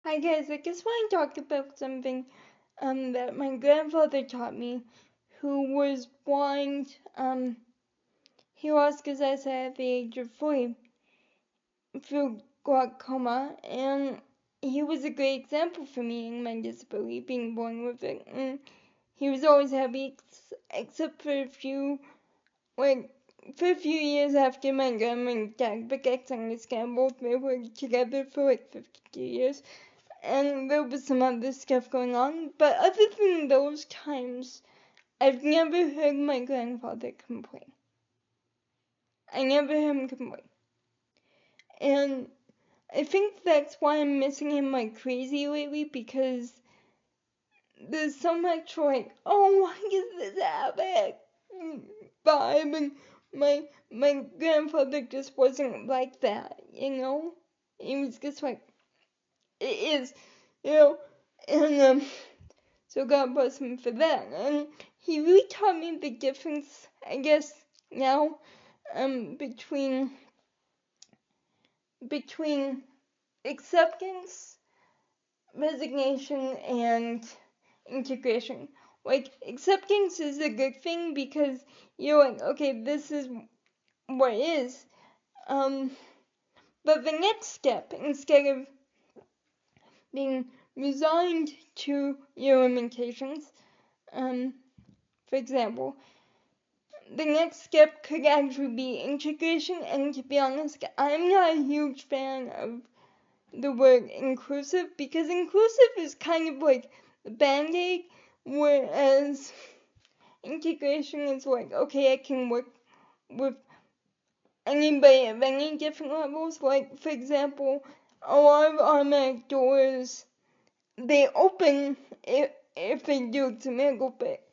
Hi guys, I just want to talk about something that my grandfather taught me, who was blind. He lost his eyesight at the age of 4 through glaucoma, and he was a great example for me in my disability, being born with it. And he was always happy, except for a few years after my grandma and dad began the scandal. They were together for like 52 years. And there was some other stuff going on, but other than those times, I've never heard my grandfather complain. I never heard him complain. And I think that's why I'm missing him like crazy lately, because there's so much like, oh, why is this happening? Vibe, and my grandfather just wasn't like that, you know? He was just like, it is, you know? And so God bless him for that. And he really taught me the difference, I guess, now, between acceptance, resignation, and integration. Like, acceptance is a good thing because you're like, okay, this is what it is. But the next step, instead of being resigned to your limitations, for example, the next step could actually be integration, and to be honest, I'm not a huge fan of the word inclusive, because inclusive is kind of like the band-aid, whereas integration is like, okay, I can work with anybody of any different levels. Like, for example, a lot of automatic doors, they open if they do, it's a miracle, but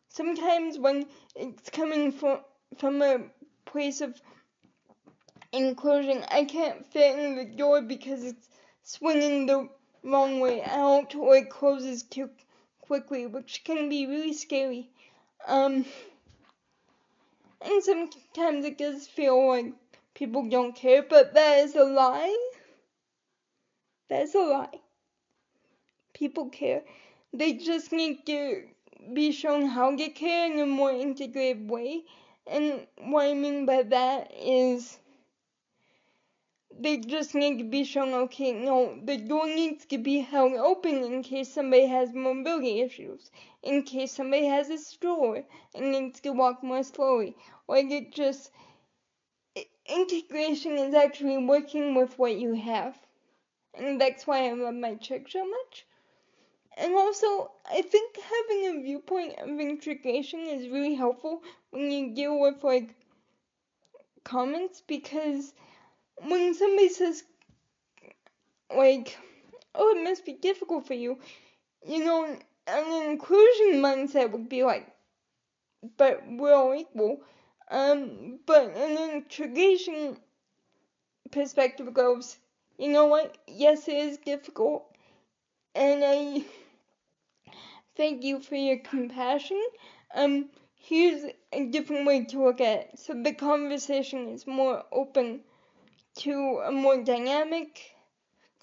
sometimes when it's coming from a place of enclosing, I can't fit in the door because it's swinging the wrong way out, or it closes too quickly, which can be really scary. And sometimes it does feel like people don't care, but that is a lie. That's a lie. People care. They just need to be shown how to care in a more integrated way. And what I mean by that is they just need to be shown, okay, no, the door needs to be held open in case somebody has mobility issues, in case somebody has a stroller and needs to walk more slowly. Like, integration is actually working with what you have. And that's why I love my church so much. And also, I think having a viewpoint of integration is really helpful when you deal with, like, comments, because when somebody says, like, oh, it must be difficult for you, you know, an inclusion mindset would be like, but we're all equal. But an integration perspective goes, you know what, yes, it is difficult, and I thank you for your compassion. Here's a different way to look at it. So the conversation is more open to a more dynamic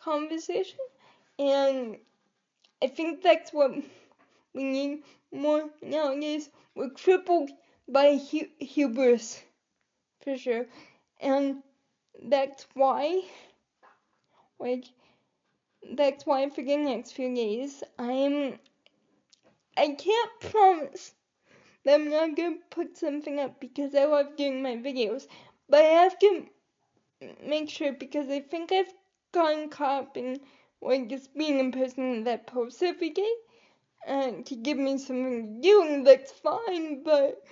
conversation, and I think that's what we need more nowadays. We're crippled by hubris, for sure, and that's why, like, that's why for the next few days, I can't promise that I'm not gonna put something up because I love doing my videos, but I have to make sure, because I think I've gotten caught up in, like, just being a person that posts every day, to give me something to do, and that's fine, but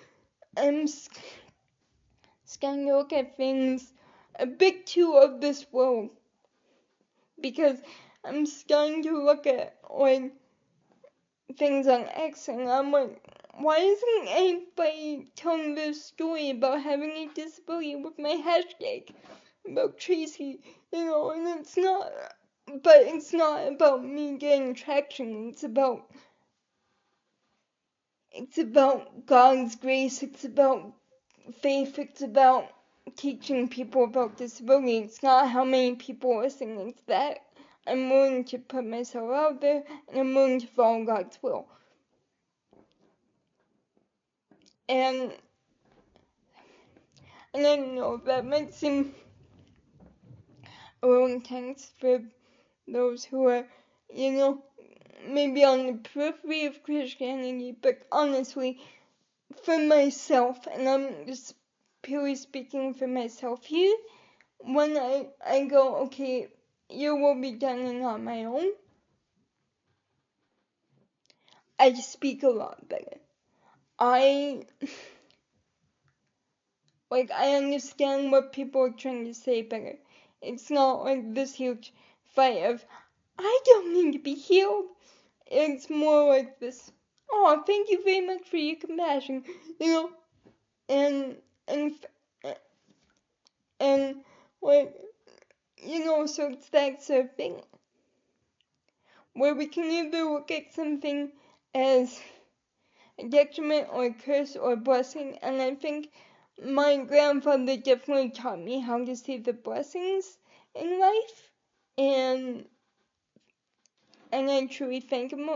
I'm starting to look at things a bit too of this world, because I'm starting to look at, like, things on X, and I'm like, why isn't anybody telling this story about having a disability with my hashtag about Tracy, you know? And it's not about me getting traction. It's about God's grace. It's about faith. It's about teaching people about disability. It's not how many people listen. It's that I'm willing to put myself out there, and I'm willing to follow God's will. And I don't know, that might seem a little intense for those who are, maybe on the periphery of Christianity, but honestly, for myself, and I'm just purely speaking for myself here, when I go, okay, your will be done and not my own, I speak a lot better. I understand what people are trying to say better. It's not like this huge fight of, I don't need to be healed. It's more like this, oh, thank you very much for your compassion, and, and, and, like, so it's that sort of thing, where we can either look at something as a detriment or a curse or a blessing, and I think my grandfather definitely taught me how to see the blessings in life, and I truly thank him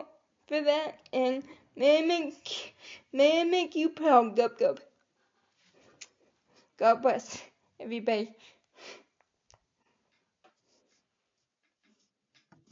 for that, and may I make you proud, Gub Gub. God bless everybody.